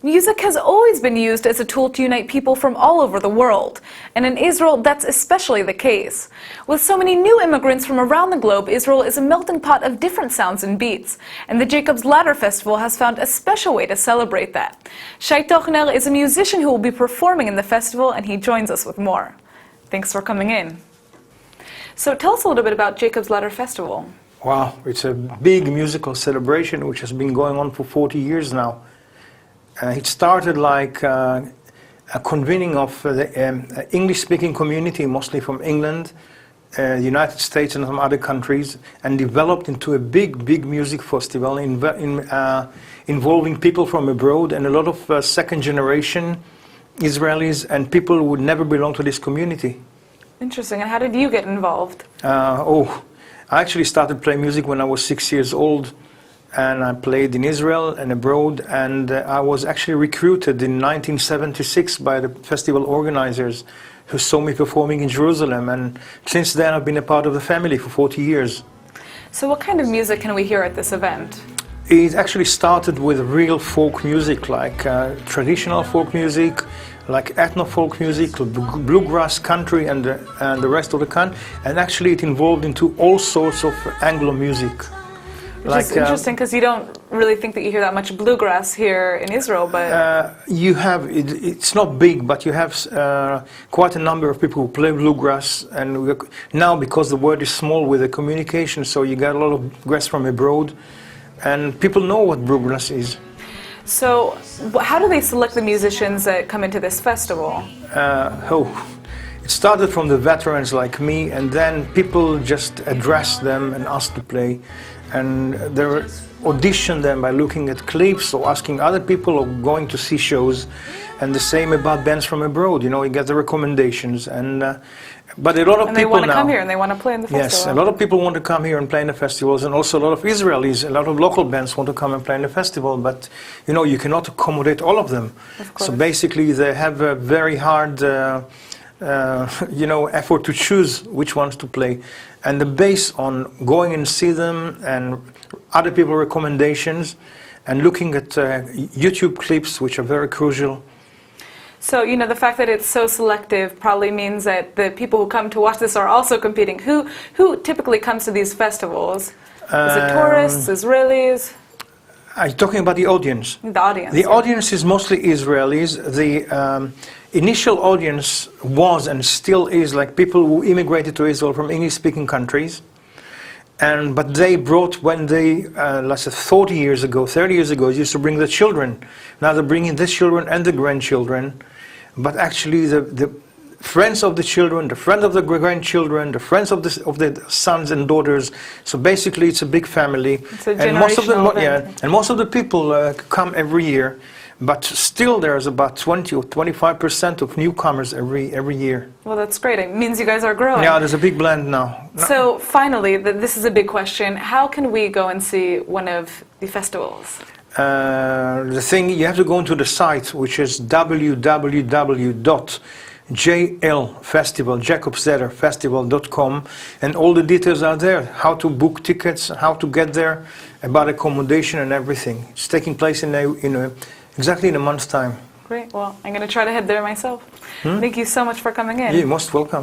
Music has always been used as a tool to unite people from all over the world, and in Israel that's especially the case. With so many new immigrants from around the globe, Israel is a melting pot of different sounds and beats, and the Jacob's Ladder Festival has found a special way to celebrate that. Shai Tochner is a musician who will be performing in the festival, and he joins us with more. Thanks for coming in. So tell us a little bit about Jacob's Ladder Festival. Wow, it's a big musical celebration which has been going on for 40 years now. It started like a convening of the English-speaking community, mostly from England, the United States and some other countries, and developed into a big music festival involving people from abroad and a lot of second-generation Israelis and people who would never belong to this community. Interesting. And how did you get involved? I actually started playing music when I was 6 years old. And I played in Israel and abroad, and I was actually recruited in 1976 by the festival organizers who saw me performing in Jerusalem, and since then I've been a part of the family for 40 years. So what kind of music can we hear at this event? It actually started with real folk music, like traditional folk music, like ethno-folk music, bluegrass, country, and the rest of the country, and actually it evolved into all sorts of Anglo music. Which is interesting because you don't really think that you hear that much bluegrass here in Israel, but... you have, it's not big, but you have quite a number of people who play bluegrass, and now because the word is small with the communication, so you get a lot of grass from abroad, and people know what bluegrass is. So how do they select the musicians that come into this festival? It started from the veterans like me, and then people just address them and ask to play. And they audition them by looking at clips or asking other people or going to see shows. And the same about bands from abroad, you know, you get the recommendations. And but a lot of people now... And they want to come here and they want to play in the festival. Yes, a lot of people want to come here and play in the festivals, and also a lot of Israelis, a lot of local bands want to come and play in the festival, but, you know, you cannot accommodate all of them. Of course. So basically they have a very hard... effort to choose which ones to play, and the base on going and see them and other people's recommendations and looking at YouTube clips, which are very crucial. So, you know, the fact that it's so selective probably means that the people who come to watch this are also competing. Who typically comes to these festivals? Is it tourists, Israelis? Are you talking about the audience? The audience. The audience is mostly Israelis. The initial audience was and still is like people who immigrated to Israel from English-speaking countries. But they brought, when they, let's say 30 years ago, used to bring the children. Now they're bringing the children and the grandchildren. But actually the friends of the children, the friends of the grandchildren, the friends of the sons and daughters. So basically it's a big family. It's a generational event. And most of the people come every year. But still there's about 20 or 25% of newcomers every year. Well, that's great. It means you guys are growing. Yeah, there's a big blend now. So finally, this is a big question. How can we go and see one of the festivals? The thing, you have to go into the site, which is www.jlfestival.com, and all the details are there. How to book tickets, how to get there, about accommodation and everything. It's taking place exactly in a month's time. Great. Well, I'm going to try to head there myself. Thank you so much for coming in. You're most welcome.